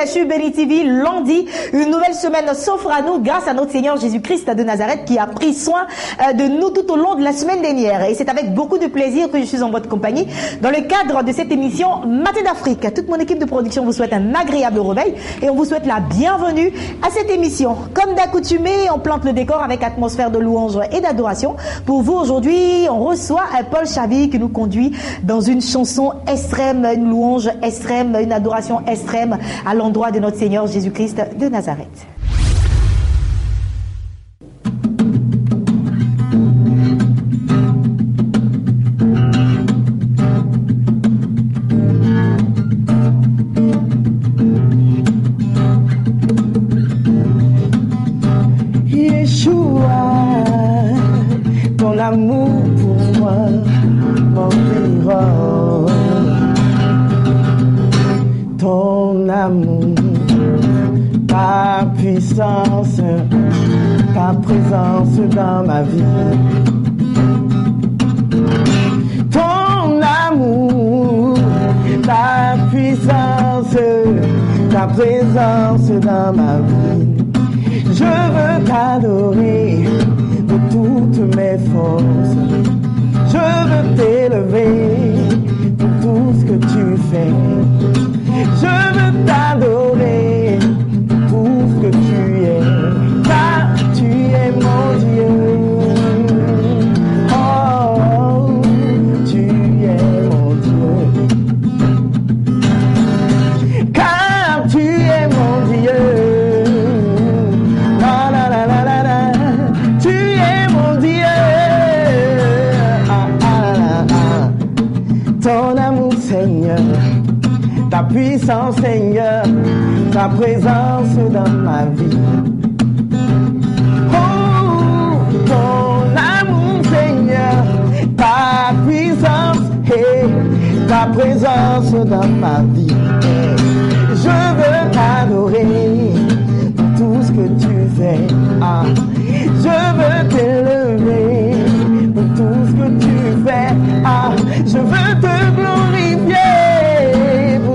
sur Béni TV, lundi, une nouvelle semaine s'offre à nous grâce à notre Seigneur Jésus-Christ de Nazareth qui a pris soin de nous tout au long de la semaine dernière. Et c'est avec beaucoup de plaisir que je suis en votre compagnie dans le cadre de cette émission Matin d'Afrique. Toute mon équipe de production vous souhaite un agréable réveil et on vous souhaite la bienvenue à cette émission. Comme d'accoutumé, on plante le décor avec atmosphère de louange et d'adoration. Pour vous aujourd'hui, on reçoit Paul Chavy qui nous conduit dans une chanson extrême, une louange extrême, une adoration extrême à l'endroit de notre Seigneur Jésus-Christ de Nazareth. Yeshua, ton amour pour moi m'enverra. Ton amour, ta puissance, ta présence dans ma vie. Ton amour, ta puissance, ta présence dans ma vie. Je veux t'adorer de toutes mes forces. Je veux t'élever pour tout ce que tu fais. Je veux t'adorer pour tout ce que tu es, car tu es mon Dieu. Oh, tu es mon Dieu. Car tu es mon Dieu. La la la la la la. Tu es mon Dieu. Ah, ah, ah, ah. Ton amour, Seigneur. Ta puissance, Seigneur, ta présence dans ma vie. Oh, ton amour, Seigneur, ta puissance et ta présence dans ma vie. Je veux t'adorer pour tout ce que tu fais. Ah, je veux t'élever pour tout ce que tu fais. Ah, je veux te glorifier.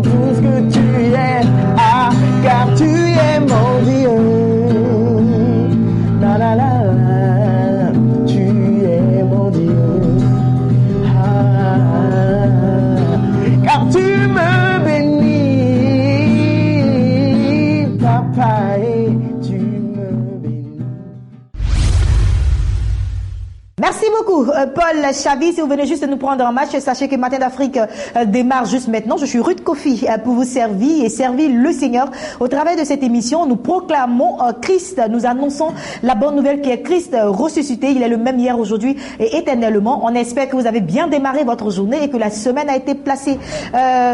Tout ce que tu es, ah, car tu es mon Dieu. La la la la, tu es mon Dieu. Ah, car tu me bénis, papa, et tu me bénis. Merci beaucoup, Paul Chavy. Si vous venez juste de nous prendre en match, sachez que Matin d'Afrique démarre juste maintenant. Je suis Ruth Kofi pour vous servir et servir le Seigneur. Au travers de cette émission, nous proclamons Christ. Nous annonçons la bonne nouvelle qui est Christ ressuscité. Il est le même hier, aujourd'hui et éternellement. On espère que vous avez bien démarré votre journée et que la semaine a été placée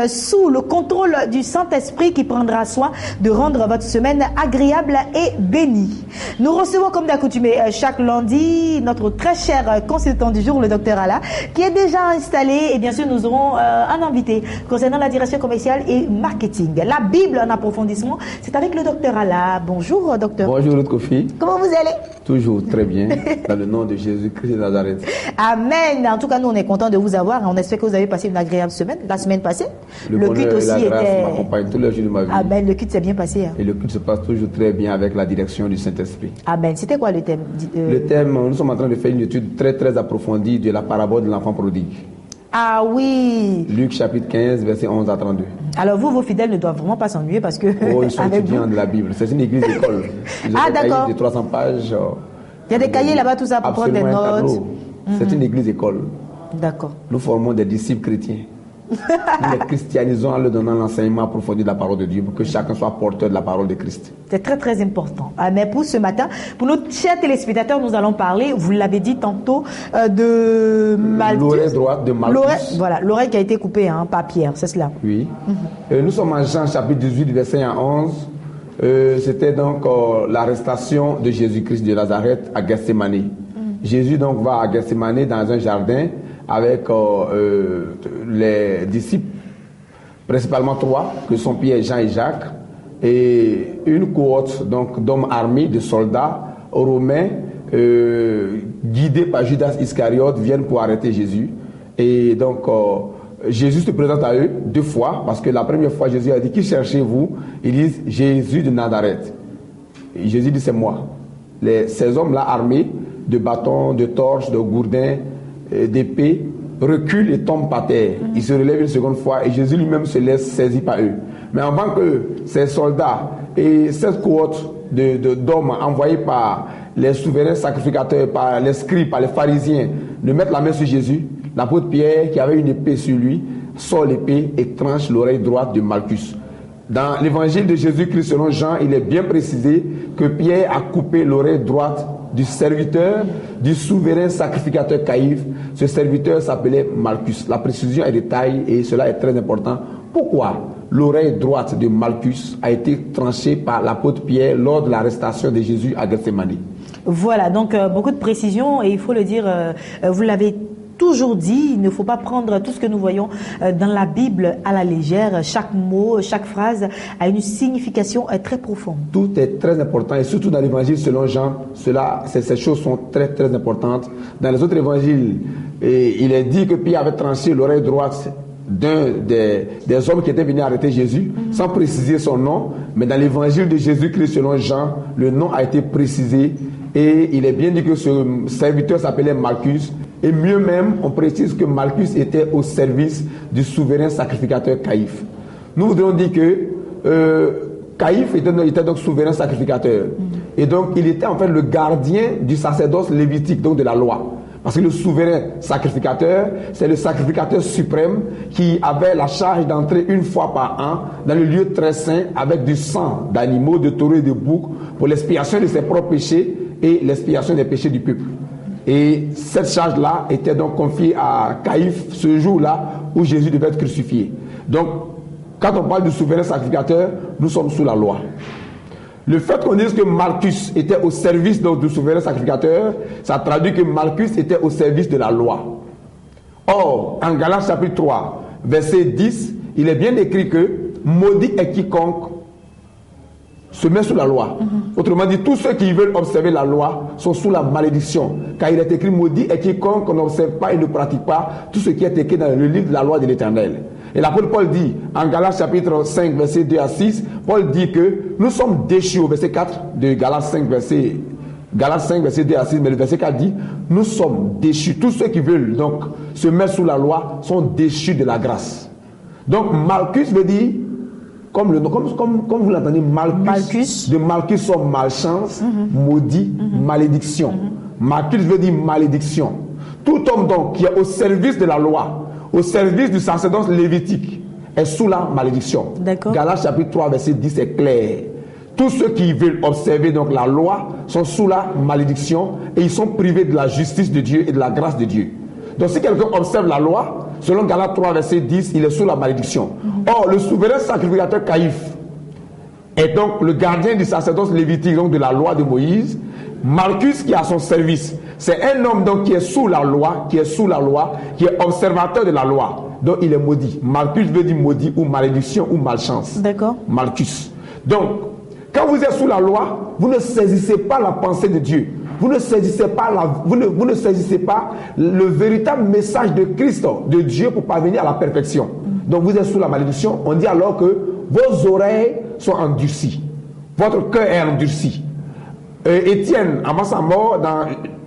sous le contrôle du Saint-Esprit qui prendra soin de rendre votre semaine agréable et bénie. Nous recevons comme d'accoutumé chaque lundi notre très cher consultant du jour, le docteur Alla, qui est déjà installé, et bien sûr nous aurons un invité concernant la direction commerciale et marketing. La Bible en approfondissement, c'est avec le docteur Alla. Bonjour docteur. Bonjour Ruth Kofi. Comment vous allez? Toujours très bien, dans le nom de Jésus-Christ de Nazareth. Amen. En tout cas, nous on est content de vous avoir. On espère que vous avez passé une agréable semaine. La semaine passée, le culte aussi et la grâce m'accompagne tous les jours de ma vie. Amen. Le culte s'est bien passé. Hein. Et le culte se passe toujours très bien avec la direction du Saint-Esprit. Amen. C'était quoi le thème? Le thème, nous sommes en train de faire une étude très approfondie de la parabole de l'enfant prodigue. Ah oui. Luc chapitre 15, verset 11 à 32. Alors vous, vos fidèles ne doivent vraiment pas s'ennuyer parce que... Oh, ils sont étudiants de la Bible. C'est une église école. Ah d'accord. De 300 pages. Il y a des cahiers là-bas, tout ça, pour prendre des notes. C'est une église école. D'accord. Nous formons des disciples chrétiens. Nous les christianisons en leur donnant l'enseignement approfondi de la parole de Dieu pour que chacun soit porteur de la parole de Christ. C'est très important. Mais pour ce matin, pour nos chers téléspectateurs, nous allons parler, vous l'avez dit tantôt, de Malthus. L'oreille droite de Malthus. Voilà, l'oreille qui a été coupée par Pierre, c'est cela. Oui. Nous sommes en Jean chapitre 18, verset 1 à 11. C'était donc l'arrestation de Jésus-Christ de Nazareth à Gethsémani. Jésus donc va à Gethsémani dans un jardin avec les disciples, principalement 3, que sont Pierre, Jean et Jacques, et une cohorte donc d'hommes armés, de soldats romains, guidés par Judas Iscariote, viennent pour arrêter Jésus. Et donc Jésus se présente à eux 2 fois, parce que la première fois, Jésus a dit, qui cherchez-vous? Ils disent, Jésus de Nazareth. Et Jésus dit, c'est moi. Ces hommes-là, armés de bâtons, de torches, de gourdins, d'épées, reculent et tombent par terre. Ils se relèvent une seconde fois et Jésus lui-même se laisse saisir par eux. Mais avant que ces soldats et cette cohorte d'hommes envoyés par les souverains sacrificateurs, par les scribes, par les pharisiens, ne mettent la main sur Jésus, l'apôtre Pierre, qui avait une épée sur lui, sort l'épée et tranche l'oreille droite de Malchus. Dans l'évangile de Jésus-Christ selon Jean, il est bien précisé que Pierre a coupé l'oreille droite du serviteur du souverain sacrificateur Caïphe. Ce serviteur s'appelait Malchus. La précision est détail et cela est très important. Pourquoi l'oreille droite de Malchus a été tranchée par l'apôtre Pierre lors de l'arrestation de Jésus à Gethsémani? Voilà, donc beaucoup de précisions et il faut le dire, vous l'avez toujours dit, il ne faut pas prendre tout ce que nous voyons dans la Bible à la légère. Chaque mot, chaque phrase a une signification très profonde. Tout est très important et surtout dans l'évangile selon Jean, ces choses sont très très importantes. Dans les autres évangiles, il est dit que Pierre avait tranché l'oreille droite d'un des hommes qui étaient venus arrêter Jésus, sans préciser son nom. Mais dans l'évangile de Jésus-Christ selon Jean, le nom a été précisé et il est bien dit que ce serviteur s'appelait Malchus. Et mieux même, on précise que Malchus était au service du souverain sacrificateur Caïphe. Nous voudrions dire que Caïphe était donc souverain sacrificateur. Et donc, il était en fait le gardien du sacerdoce lévitique, donc de la loi. Parce que le souverain sacrificateur, c'est le sacrificateur suprême qui avait la charge d'entrer une fois par an dans le lieu très saint avec du sang d'animaux, de taureaux et de boucs pour l'expiation de ses propres péchés et l'expiation des péchés du peuple. Et cette charge-là était donc confiée à Caïphe ce jour-là où Jésus devait être crucifié. Donc, quand on parle du souverain sacrificateur, nous sommes sous la loi. Le fait qu'on dise que Malchus était au service donc, du souverain sacrificateur, ça traduit que Malchus était au service de la loi. Or, en Galates chapitre 3, verset 10, il est bien écrit que maudit est quiconque se met sous la loi. Autrement dit, tous ceux qui veulent observer la loi sont sous la malédiction. Car il est écrit maudit est quiconque n'observe pas et ne pratique pas tout ce qui est écrit dans le livre de la loi de l'Éternel. Et l'apôtre Paul dit, en Galates chapitre 5, verset 2 à 6, Paul dit que nous sommes déchus, au verset 4 de Galates 5, verset 2 à 6, mais le verset 4 dit, nous sommes déchus. Tous ceux qui veulent donc se mettre sous la loi sont déchus de la grâce. Donc Malchus veut dire, comme vous l'entendez, Malchus. De Malchus sont malchance, maudit, malédiction. Malchus veut dire malédiction. Tout homme donc qui est au service de la loi, au service du sacerdoce lévitique, est sous la malédiction. Galates chapitre 3 verset 10 est clair. Tous ceux qui veulent observer donc la loi sont sous la malédiction et ils sont privés de la justice de Dieu et de la grâce de Dieu. Donc si quelqu'un observe la loi, selon Galates 3 verset 10, il est sous la malédiction. Or, le souverain sacrificateur Caïphe est donc le gardien du sacerdoce lévitique, donc de la loi de Moïse. Malchus qui est à son service, c'est un homme donc qui est sous la loi, qui est observateur de la loi. Donc il est maudit. Malchus veut dire maudit ou malédiction ou malchance. D'accord. Malchus. Donc, quand vous êtes sous la loi, vous ne saisissez pas la pensée de Dieu. Vous ne saisissez pas le véritable message de Christ, de Dieu pour parvenir à la perfection. Donc vous êtes sous la malédiction. On dit alors que vos oreilles sont endurcies. Votre cœur est endurci. Étienne, avant sa mort, dans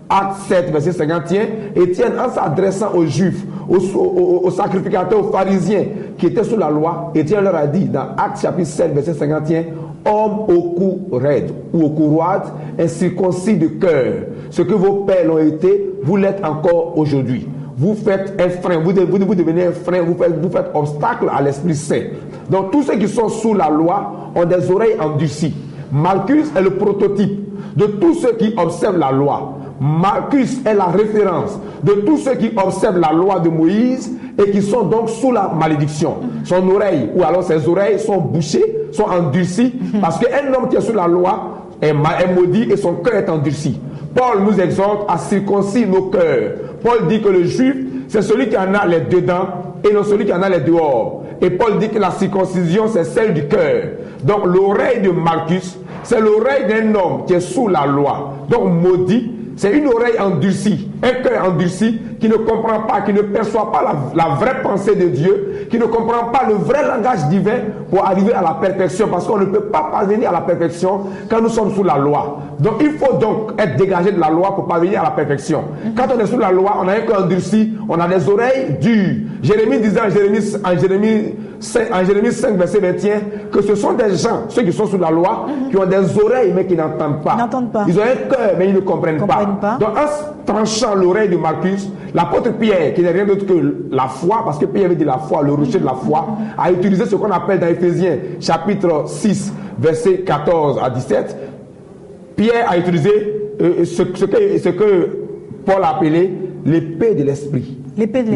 Acte 7, verset 51, Étienne, en s'adressant aux Juifs, aux sacrificateurs, aux pharisiens qui étaient sous la loi, Étienne leur a dit, dans Acte chapitre 7, verset 51, homme au cou raide ou au cou roide, incirconcis de cœur, ce que vos pères l'ont été, vous l'êtes encore aujourd'hui. Vous faites un frein, vous devenez un frein, vous faites obstacle à l'Esprit Saint. Donc tous ceux qui sont sous la loi ont des oreilles endurcies. Malchus est le prototype de tous ceux qui observent la loi. Malchus est la référence de tous ceux qui observent la loi de Moïse et qui sont donc sous la malédiction. Son oreille, ou alors ses oreilles sont bouchées, sont endurcies, parce qu'un homme qui est sous la loi est maudit et son cœur est endurci. Paul nous exhorte à circoncire nos cœurs. Paul dit que le juif, c'est celui qui en a les dedans et non celui qui en a les dehors. Et Paul dit que la circoncision, c'est celle du cœur. Donc l'oreille de Malchus, c'est l'oreille d'un homme qui est sous la loi. Donc maudit, c'est une oreille endurcie, un cœur endurci qui ne comprend pas, qui ne perçoit pas la vraie pensée de Dieu, qui ne comprend pas le vrai langage divin pour arriver à la perfection, parce qu'on ne peut pas parvenir à la perfection quand nous sommes sous la loi. Donc il faut donc être dégagé de la loi pour parvenir à la perfection. Quand on est sous la loi, on a un cœur endurci, on a des oreilles dures. Jérémie disait en Jérémie 5, verset 21, que ce sont des gens, ceux qui sont sous la loi, qui ont des oreilles mais qui n'entendent pas. Ils ont un cœur mais ils ne comprennent pas. Donc en tranchant l'oreille de Malchus, l'apôtre Pierre, qui n'est rien d'autre que la foi, parce que Pierre avait dit la foi, le rocher de la foi, a utilisé ce qu'on appelle dans Éphésiens chapitre 6, verset 14 à 17. Pierre a utilisé ce que Paul a appelé l'épée de l'esprit. L'épée de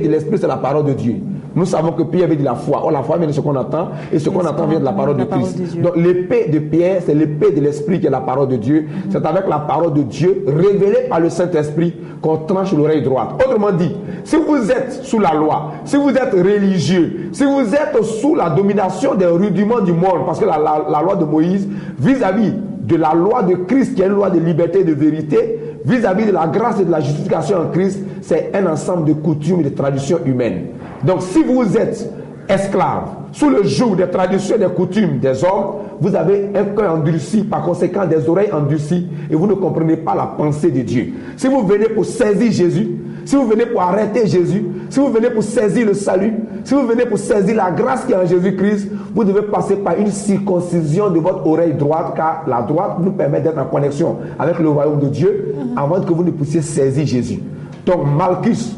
l'esprit, c'est la parole de Dieu. Nous savons que Pierre avait dit la foi. Or, la foi vient de ce qu'on entend, et ce qu'on entend vient de la parole de Christ. Donc, l'épée de Pierre, c'est l'épée de l'esprit qui est la parole de Dieu. C'est avec la parole de Dieu, révélée par le Saint-Esprit, qu'on tranche l'oreille droite. Autrement dit, si vous êtes sous la loi, si vous êtes religieux, si vous êtes sous la domination des rudiments du monde, parce que la loi de Moïse, vis-à-vis de la loi de Christ, qui est une loi de liberté et de vérité, vis-à-vis de la grâce et de la justification en Christ, c'est un ensemble de coutumes et de traditions humaines. Donc si vous êtes esclave, sous le joug des traditions et des coutumes des hommes, vous avez un cœur endurci, par conséquent des oreilles endurcies, et vous ne comprenez pas la pensée de Dieu. Si vous venez pour saisir Jésus, si vous venez pour arrêter Jésus, si vous venez pour saisir le salut, si vous venez pour saisir la grâce qui est en Jésus-Christ, vous devez passer par une circoncision de votre oreille droite, car la droite nous permet d'être en connexion avec le royaume de Dieu avant que vous ne puissiez saisir Jésus. Donc Malchus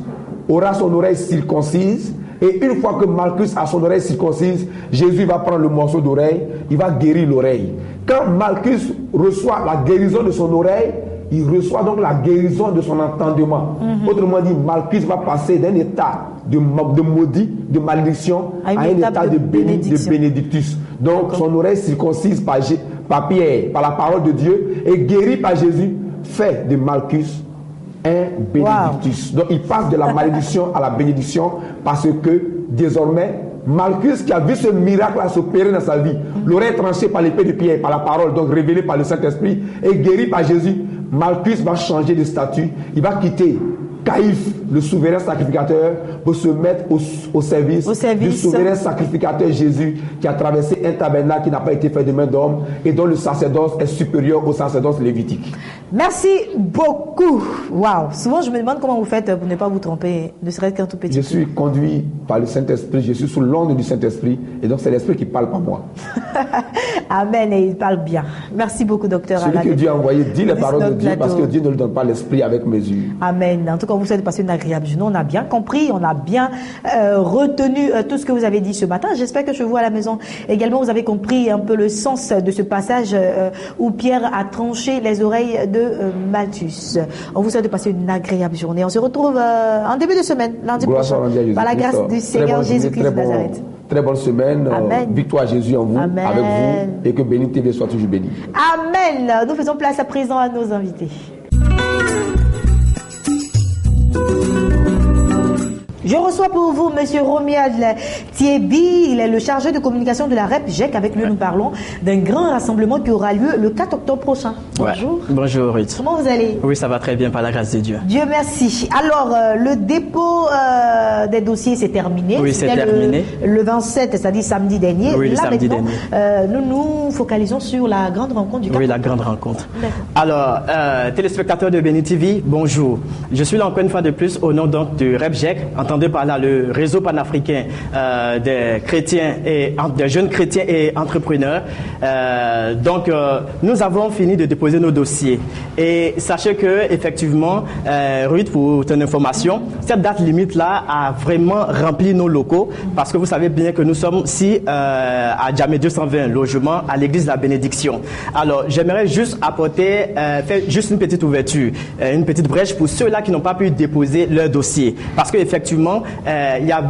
aura son oreille circoncise, et une fois que Malchus a son oreille circoncise, Jésus va prendre le morceau d'oreille, il va guérir l'oreille. Quand Malchus reçoit la guérison de son oreille, il reçoit donc la guérison de son entendement. Autrement dit, Malchus va passer d'un état de maudit, de malédiction, à un état de bénédictus. Donc son oreille circoncise par Pierre, par la parole de Dieu, et guérie par Jésus, fait de Malchus un bénédictus. Donc il passe de la malédiction à la bénédiction, parce que désormais, Malchus, qui a vu ce miracle s'opérer dans sa vie, l'oreille tranchée par l'épée de Pierre, par la parole, donc révélée par le Saint-Esprit, et guérie par Jésus, Malchus va changer de statut. Il va quitter Caïphe, le souverain sacrificateur, pour se mettre au service du souverain sacrificateur Jésus, qui a traversé un tabernacle qui n'a pas été fait de main d'homme, et dont le sacerdoce est supérieur au sacerdoce lévitique. Merci beaucoup. Waouh. Souvent, je me demande comment vous faites pour ne pas vous tromper, ne serait-ce qu'un tout petit peu. Je suis conduit par le Saint-Esprit, je suis sous l'onde du Saint-Esprit, et donc c'est l'Esprit qui parle par moi. Amen, et il parle bien. Merci beaucoup, docteur. Celui que Dieu a envoyé dit les paroles de Dieu, parce que Dieu ne lui donne pas l'Esprit avec mesure. Amen. En tout cas, vous souhaite passer une agréable journée. On a bien compris, on a bien retenu tout ce que vous avez dit ce matin. J'espère que chez vous à la maison également, vous avez compris un peu le sens de ce passage où Pierre a tranché les oreilles de Malchus. On vous souhaite de passer une agréable journée. On se retrouve en début de semaine, lundi prochain, par la grâce du Seigneur Jésus-Christ de Nazareth. Très bonne semaine. Victoire à Jésus en vous, avec vous, et que Béni TV soit toujours béni. Amen. Nous faisons place à présent à nos invités. Je reçois pour vous Monsieur Romuald Thiebi, il est le chargé de communication de la REP-GEC. Avec lui, nous parlons d'un grand rassemblement qui aura lieu le 4 octobre prochain. Bonjour. Ouais. Bonjour Ruth. Comment vous allez? Oui, ça va très bien par la grâce de Dieu. Dieu merci. Alors, le dépôt des dossiers s'est terminé. Oui, c'est terminé. Le 27, c'est-à-dire samedi dernier. Oui, le samedi dernier. Nous nous focalisons sur la grande rencontre du 4 octobre. Oui, la grande rencontre. Alors, téléspectateurs de Béni TV, bonjour. Je suis là encore une fois de plus au nom donc de REP-GEC, entendez par là le réseau panafricain des chrétiens et des jeunes chrétiens et entrepreneurs. Nous avons fini de déposer nos dossiers et sachez que effectivement, Ruth, pour ton information, cette date limite là a vraiment rempli nos locaux parce que vous savez bien que nous sommes ici à Djamé 220 logements à l'église de la Bénédiction. Alors, j'aimerais juste apporter, faire juste une petite ouverture, une petite brèche pour ceux-là qui n'ont pas pu déposer leur dossier parce que effectivement effectivement,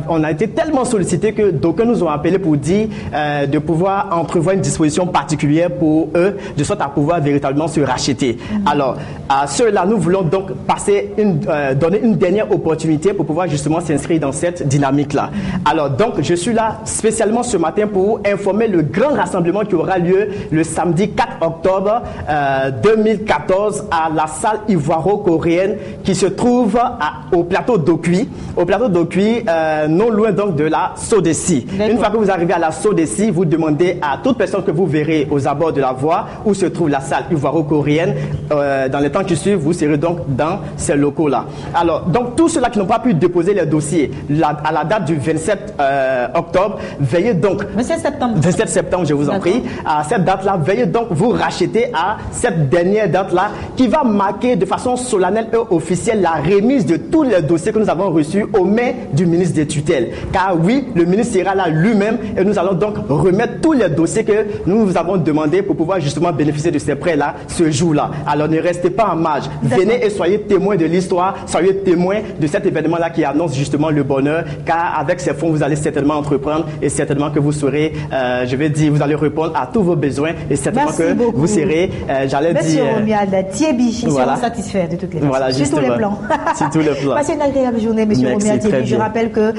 on a été tellement sollicité que d'aucuns nous ont appelés pour dire de pouvoir entrevoir une disposition particulière pour eux, de sorte à pouvoir véritablement se racheter. Alors, à ceux-là, nous voulons donc donner une dernière opportunité pour pouvoir justement s'inscrire dans cette dynamique-là. Alors, donc, je suis là spécialement ce matin pour informer le grand rassemblement qui aura lieu le samedi 4 octobre 2014 à la salle ivoiro-coréenne qui se trouve au plateau d'Okui. Au plateau d'Okui, non loin donc de la Sodeci. Une fois que vous arrivez à la Sodeci, vous demandez à toute personne que vous verrez aux abords de la voie où se trouve la salle ivoiro-coréenne. Dans les temps qui suivent, vous serez donc dans ces locaux-là. Alors, donc tous ceux-là qui n'ont pas pu déposer les dossiers à la date du 27 octobre, veuillez donc... 27 septembre, je vous en prie. À cette date-là, veuillez donc vous racheter à cette dernière date-là qui va marquer de façon solennelle et officielle la remise de tous les dossiers que nous avons reçus aux mains du ministre des tutelles. Car oui, le ministre sera là lui-même et nous allons donc remettre tous les dossiers que nous vous avons demandés pour pouvoir justement bénéficier de ces prêts-là ce jour-là. Alors ne restez pas en marge. Venez et soyez témoins de l'histoire, soyez témoins de cet événement-là qui annonce justement le bonheur, car avec ces fonds, vous allez certainement entreprendre et certainement que vous serez, je vais dire, vous allez répondre à tous vos besoins et certainement que vous serez, Monsieur Romuald Thiebi, ils seront satisfaits de toutes les façons. Voilà, sur tous les plans. Sur tous les plans. Passez une agréable journée, Monsieur Romuald Thiebi. Je rappelle que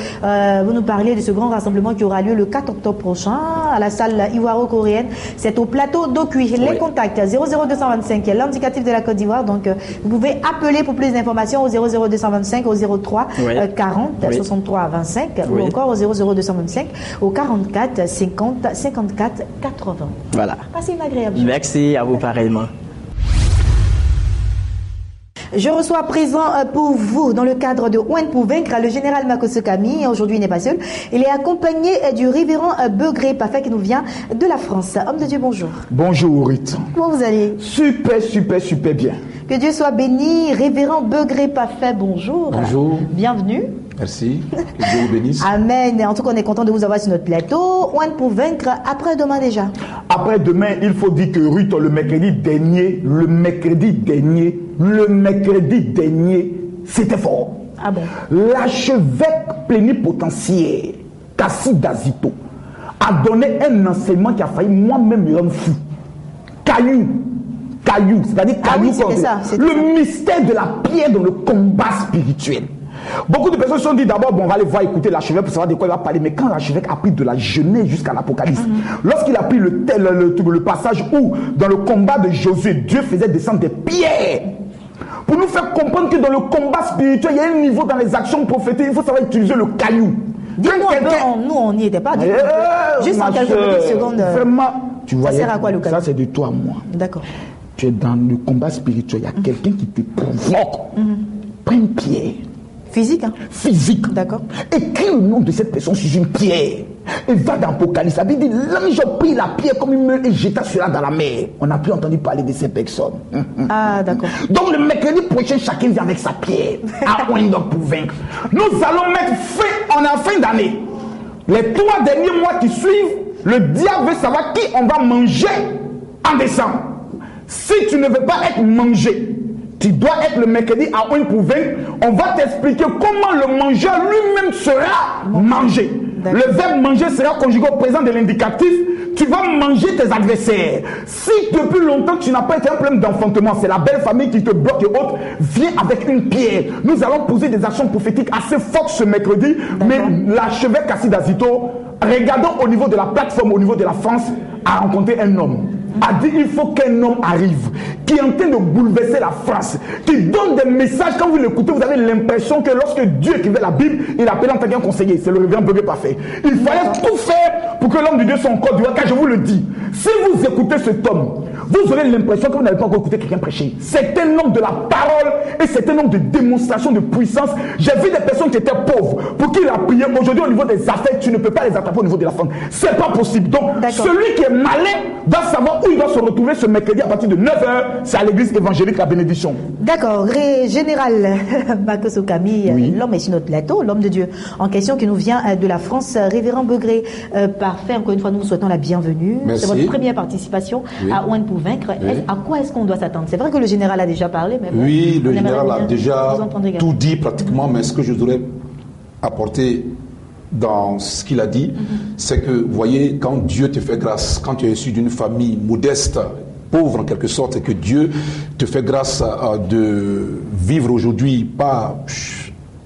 vous nous parlez de ce grand rassemblement qui aura lieu le 4 octobre prochain à la salle ivoiro-coréenne. C'est au plateau d'Okui. Les contacts 00225, l'indicatif de la Côte d'Ivoire. Donc, vous pouvez appeler pour plus d'informations au 00225 au 03 40 63 25 ou encore au 00225 au 44 50 54 80. Voilà. Passez une agréable journée. Merci à vous pareillement. Je reçois à présent pour vous, dans le cadre de Ouen pour vaincre, le général Makosso Kami. Aujourd'hui, il n'est pas seul. Il est accompagné du révérend Begré Parfait qui nous vient de la France. Homme de Dieu, bonjour. Bonjour, Ruth. Comment vous allez? Super bien. Que Dieu soit béni. Révérend Begré Parfait, bonjour. Bonjour. Bienvenue. Merci. Que Dieu vous bénisse. Amen. En tout cas, on est content de vous avoir sur notre plateau. Ouen pour vaincre, après-demain déjà. Après-demain, il faut dire que Ruth, le mercredi dernier, c'était fort. Ah bon? L'archevêque plénipotentiaire, Kassi Dazito, a donné un enseignement qui a failli moi-même me rendre fou. Caillou, c'est-à-dire caillou, le mystère de la pierre dans le combat spirituel. Beaucoup de personnes se sont dit d'abord, bon, on va aller voir, écouter l'archevêque pour savoir de quoi il va parler. Mais quand l'archevêque a pris de la Genèse jusqu'à l'Apocalypse, lorsqu'il a pris le passage où, dans le combat de Josué, Dieu faisait descendre des pierres pour nous faire comprendre que dans le combat spirituel, il y a un niveau dans les actions prophétiques, il faut savoir utiliser le caillou. Nous, on n'y était pas. Juste en quelques secondes. Vraiment, tu vois, ça sert à quoi le caillou? Ça, c'est de toi à moi. D'accord. Tu es dans le combat spirituel, il y a quelqu'un qui te provoque. Prends une pierre. Physique, hein? Physique. D'accord. Écris le nom de cette personne sur une pierre. Et va dans l'Apocalypse. Ça veut dire, l'ange a pris la pierre comme une meule et jeta cela dans la mer. On n'a plus entendu parler de ces personnes. Ah, d'accord. Donc, le mercredi prochain, chacun vient avec sa pierre. À Windhoek pour vaincre. Nous allons mettre fin, en fin d'année. Les 3 derniers mois qui suivent, le diable veut savoir qui on va manger en décembre. Si tu ne veux pas être mangé, tu dois être le mercredi à 1 pour 20. On va t'expliquer comment le mangeur lui-même sera mangé. Le verbe manger sera conjugué au présent de l'indicatif. Tu vas manger tes adversaires. Si depuis longtemps tu n'as pas été un problème d'enfantement, c'est la belle famille qui te bloque et autres, viens avec une pierre. Nous allons poser des actions prophétiques assez fortes ce mercredi. Mais l'archevêque Kassi Dazito, regardons au niveau de la plateforme, au niveau de la France, a rencontré un homme. A dit il faut qu'un homme arrive qui est en train de bouleverser la France, qui donne des messages. Quand vous l'écoutez, vous avez l'impression que lorsque Dieu écrivait la Bible, il appelait en tant qu'un conseiller. C'est le révérend Begré Parfait. Il fallait tout faire pour que l'homme de Dieu soit encore du roi. Car je vous le dis, si vous écoutez cet homme, vous aurez l'impression que vous n'avez pas encore écouté quelqu'un prêcher. C'est un homme de la parole et c'est un homme de démonstration de puissance. J'ai vu des personnes qui étaient pauvres pour qui il a prié. Aujourd'hui, au niveau des affaires, tu ne peux pas les attraper au niveau de la femme. C'est pas possible. Donc, celui qui est malin doit savoir où il doit se retrouver ce mercredi à partir de 9h. C'est à l'église évangélique La Bénédiction. D'accord. Général Makosso Kami, l'homme est sur notre plateau, l'homme de Dieu en question qui nous vient de la France. Révérend Begré Parfait, encore une fois, nous vous souhaitons la bienvenue. Merci. C'est votre première participation à Ouen pour vaincre. À quoi est-ce qu'on doit s'attendre? C'est vrai que le général a déjà parlé, mais bon, oui, le général a déjà tout dit pratiquement, mais ce que je voudrais apporter dans ce qu'il a dit, c'est que, vous voyez, quand Dieu te fait grâce, quand tu es issu d'une famille modeste, pauvre en quelque sorte, et que Dieu te fait grâce de vivre aujourd'hui, pas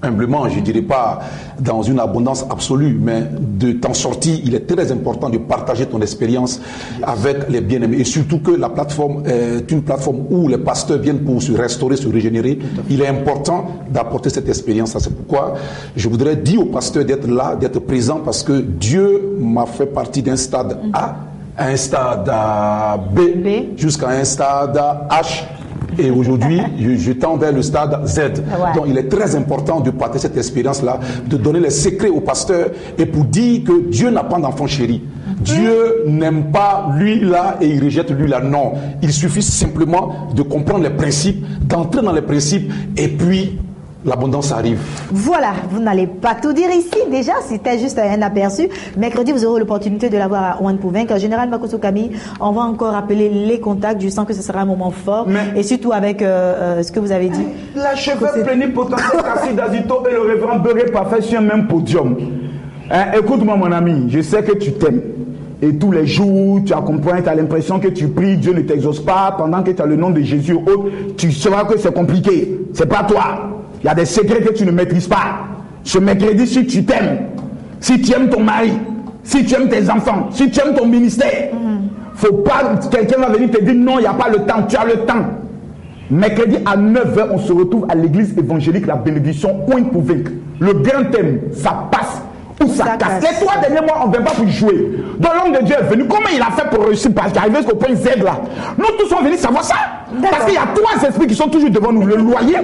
humblement, je ne dirais pas dans une abondance absolue, mais de t'en sortir, il est très important de partager ton expérience avec les bien-aimés. Et surtout que la plateforme est une plateforme où les pasteurs viennent pour se restaurer, se régénérer. Il est important d'apporter cette expérience. C'est pourquoi je voudrais dire aux pasteurs d'être là, d'être présents, parce que Dieu m'a fait partie d'un stade A, à un stade B, jusqu'à un stade H. Et aujourd'hui, je tends vers le stade Z. Ouais. Donc, il est très important de partager cette expérience-là, de donner les secrets aux pasteurs et pour dire que Dieu n'a pas d'enfant chéri. Dieu n'aime pas lui-là et il rejette lui-là. Non. Il suffit simplement de comprendre les principes, d'entrer dans les principes et puis l'abondance arrive. Voilà, vous n'allez pas tout dire ici déjà, c'était juste un aperçu. Mercredi, vous aurez l'opportunité de l'avoir à One pour vaincre. Général Makosso Camille, on va encore appeler les contacts. Je sens que ce sera un moment fort. Et surtout avec ce que vous avez dit. L'archevêque plénipotentiaire Kassi Dazito et le révérend Beuré parfait sur un même podium. Écoute-moi mon ami, je sais que tu t'aimes. Et tous les jours, tu accompagnes, tu as l'impression que tu pries, Dieu ne t'exauce pas. Pendant que tu as le nom de Jésus ou autre, tu sauras que c'est compliqué. C'est pas toi. Il y a des secrets que tu ne maîtrises pas. Ce mercredi, si tu t'aimes, si tu aimes ton mari, si tu aimes tes enfants, si tu aimes ton ministère, faut pas, quelqu'un va venir te dire non, il n'y a pas le temps, tu as le temps. Mercredi à 9h, on se retrouve à l'église évangélique La Bénédiction, One pour vaincre. Le grand thème, ça passe ou ça casse. Les 3 derniers mois, on ne vient pas pour jouer. Donc l'homme de Dieu est venu. Comment il a fait pour réussir? Parce qu'il est arrivé jusqu'au point Z là. Nous tous sommes venus savoir ça. Parce qu'il y a 3 esprits qui sont toujours devant nous. Le loyer,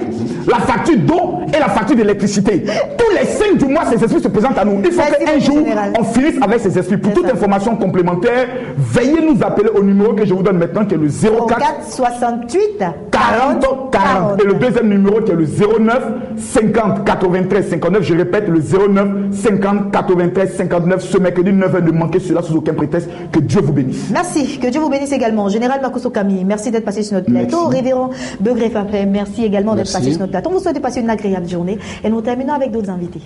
la facture d'eau et la facture d'électricité. Tous les 5 du mois, ces esprits se présentent à nous. Il faut qu'un jour, on finisse avec ces esprits. Pour toute information complémentaire, veuillez nous appeler au numéro que je vous donne maintenant, qui est le 04 68 40 40. Et le deuxième numéro qui est le 09 50 93 59. Je répète, le 09 50 93 59. Ce mercredi 9h, ne manquez cela sous aucun prétexte. Que Dieu vous bénisse. Merci, que Dieu vous bénisse également. Général Makosso Camille, merci d'être passé sur notre plateau. Révérend Begré Fafé, merci également d'être passé sur notre plateau. On vous souhaite de passer une agréable journée et nous terminons avec d'autres invités.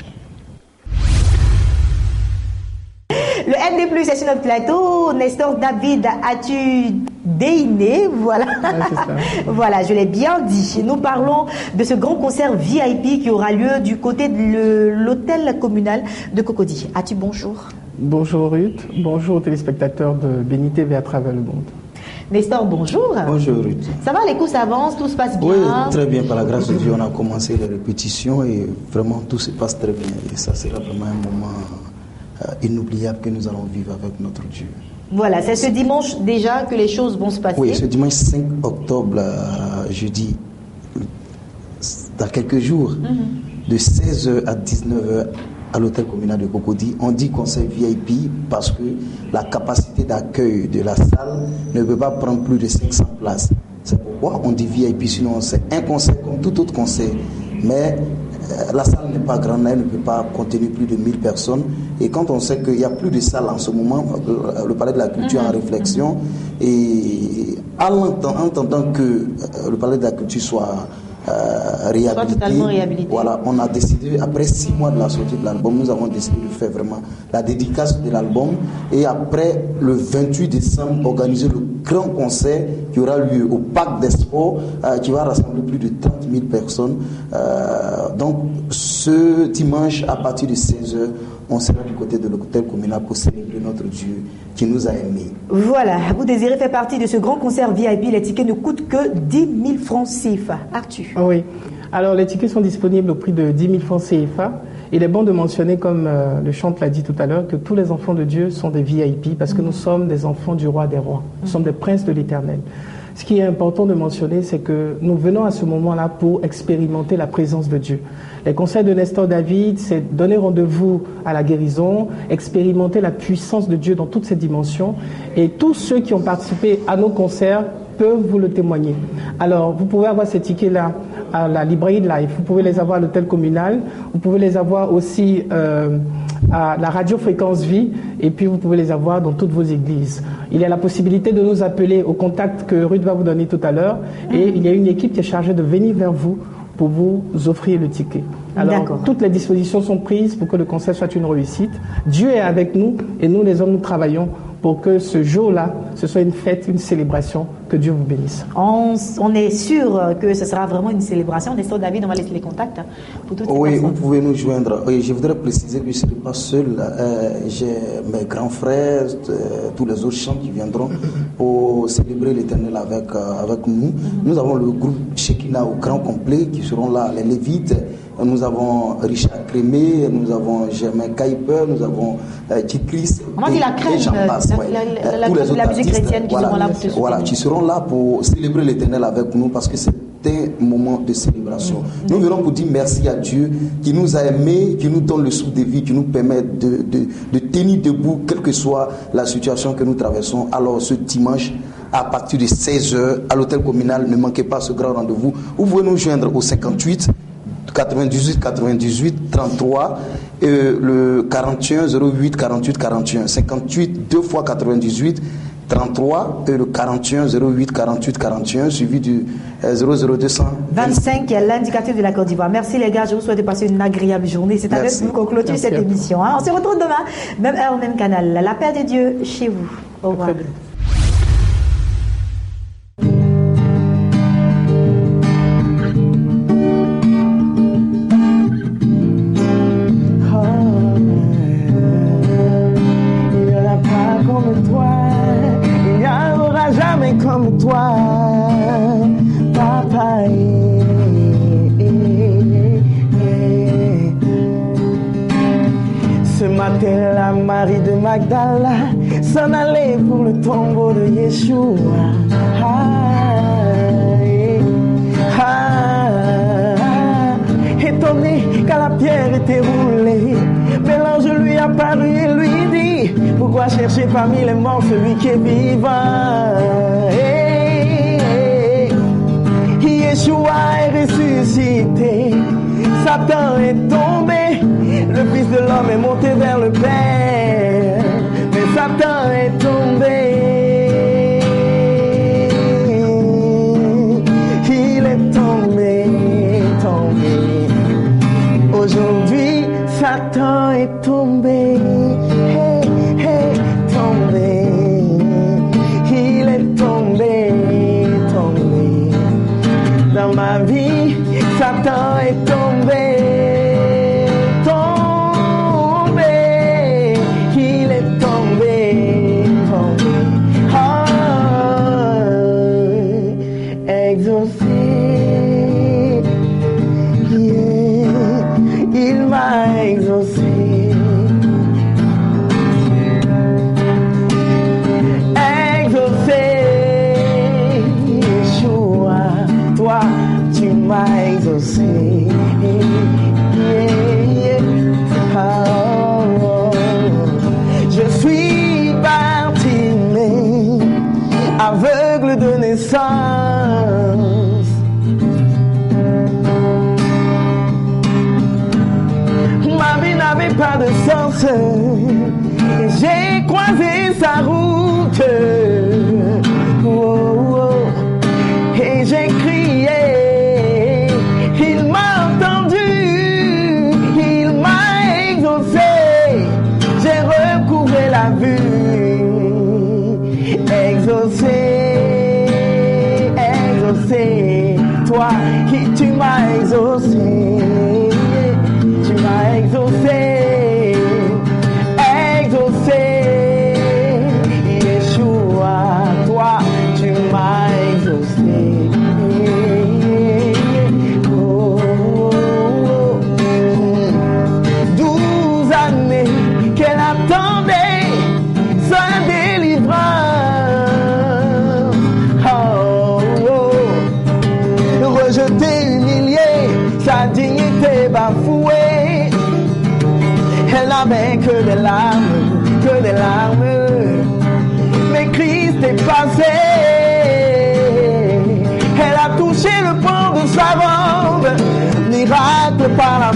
Le ND+, est sur notre plateau. Nestor David, as-tu déiné? Voilà. Ouais, voilà, je l'ai bien dit. Nous parlons de ce grand concert VIP qui aura lieu du côté de l'hôtel communal de Cocody. As-tu bonjour? Bonjour Ruth, bonjour aux téléspectateurs de Béni TV à travers le monde. Nestor, bonjour. Bonjour Ruth. Ça va, les courses avancent, tout se passe bien? Oui, très bien, par la grâce de Dieu, on a commencé les répétitions et vraiment tout se passe très bien. Et ça sera vraiment un moment inoubliable que nous allons vivre avec notre Dieu. Voilà, c'est ce dimanche déjà que les choses vont se passer. Oui, ce dimanche 5 octobre, jeudi, dans quelques jours, de 16h à 19h à l'hôtel communal de Cocody. On dit concert VIP parce que la capacité d'accueil de la salle ne peut pas prendre plus de 500 places. C'est pourquoi on dit VIP, sinon c'est un concert comme tout autre concert. Mais la salle n'est pas grande, elle ne peut pas contenir plus de 1000 personnes. Et quand on sait qu'il n'y a plus de salle en ce moment, le Palais de la Culture est en réflexion. Et en entendant que le Palais de la Culture soit réhabilité, voilà, on a décidé, après 6 mois de la sortie de l'album, nous avons décidé de faire vraiment la dédicace de l'album. Et après, le 28 décembre, organiser le grand concert qui aura lieu au Parc des Sports, qui va rassembler plus de 30 000 personnes. Donc, ce dimanche, à partir de 16h, on sera du côté de l'hôtel communal pour célébrer notre Dieu qui nous a aimés. Voilà, vous désirez faire partie de ce grand concert VIP. Les tickets ne coûtent que 10 000 francs CFA. Arthur. Oui, alors les tickets sont disponibles au prix de 10 000 francs CFA. Il est bon de mentionner, comme le chant l'a dit tout à l'heure, que tous les enfants de Dieu sont des VIP parce que nous sommes des enfants du roi des rois. Nous sommes des princes de l'Éternel. Ce qui est important de mentionner, c'est que nous venons à ce moment-là pour expérimenter la présence de Dieu. Les conseils de Nestor David, c'est donner rendez-vous à la guérison, expérimenter la puissance de Dieu dans toutes ses dimensions. Et tous ceux qui ont participé à nos concerts peuvent vous le témoigner. Alors, vous pouvez avoir ces tickets-là à la librairie de Life, vous pouvez les avoir à l'hôtel communal, vous pouvez les avoir aussi à la radio Fréquence Vie, et puis vous pouvez les avoir dans toutes vos églises. Il y a la possibilité de nous appeler au contact que Ruth va vous donner tout à l'heure, et il y a une équipe qui est chargée de venir vers vous pour vous offrir le ticket. Alors, D'accord. toutes les dispositions sont prises pour que le concert soit une réussite. Dieu est avec nous et nous, les hommes, nous travaillons pour que ce jour-là, ce soit une fête, une célébration. Que Dieu vous bénisse. On est sûr que ce sera vraiment une célébration. Nestor David, on va laisser les contacts pour toutes ces personnes. Vous pouvez nous joindre. Oui, je voudrais préciser que je ne serai pas seul. J'ai mes grands frères, tous les autres chants qui viendront pour célébrer l'Éternel avec nous. Nous avons le groupe Shekinah au grand complet qui seront là, les Lévites. Nous avons Richard Crémé, nous avons Germain Kuiper, nous avons Chikris. Comment dit la crème, la musique chrétienne qui seront là pour te soutenir. Voilà, qui seront là pour célébrer l'Éternel avec nous parce que c'est un moment de célébration. Nous venons pour dire merci à Dieu qui nous a aimés, qui nous donne le souffle de vie, qui nous permet de tenir debout quelle que soit la situation que nous traversons. Alors ce dimanche, à partir de 16h, à l'hôtel communal, ne manquez pas ce grand rendez-vous. Vous pouvez nous joindre au 58 98 98 33 le 41 08 48 41 58 2 fois 98 33 et le 41 08 48 41 suivi du 00200 25 qui est l'indicatif de la Côte d'Ivoire. Merci les gars, je vous souhaite de passer une agréable journée. C'est avec vous qu'on clôture cette émission. On se retrouve demain, même heure, même canal. La paix de Dieu chez vous. Au revoir. Comme toi, papa. Ce matin, la Marie de Magdala s'en allait pour le tombeau de Yeshua. Étonné car la pierre était roulée, mais l'ange lui apparut et lui dit: pourquoi chercher parmi les morts celui qui est vivant? Yeshua est ressuscité, Satan est tombé, le Fils de l'homme est monté vers le Père, mais Satan est tombé. Il est tombé. Aujourd'hui, Satan est tombé. Tombé. Il est tombé. Dans ma vie, Satan est tombé. Il est tombé. Exaucé. Il m'a exaucé. Toi, tu m'as exaucé. Je suis Bartimée, aveugle de naissance. Ma vie n'avait pas de sens. J'ai croisé sa route. Et j'ai crié, il m'a entendu, il m'a exaucé, j'ai recouvré la vue. Exaucé, toi qui tu m'as exaucé, tu m'as exaucé, Yeshua, toi tu m'as exaucé. 12 années qu'elle attendait sa délivrance. Rejetée, humiliée, sa dignité bafouée. Elle n'avait que des larmes, mais Christ est passé. Elle a touché le pan de sa robe, miracle par la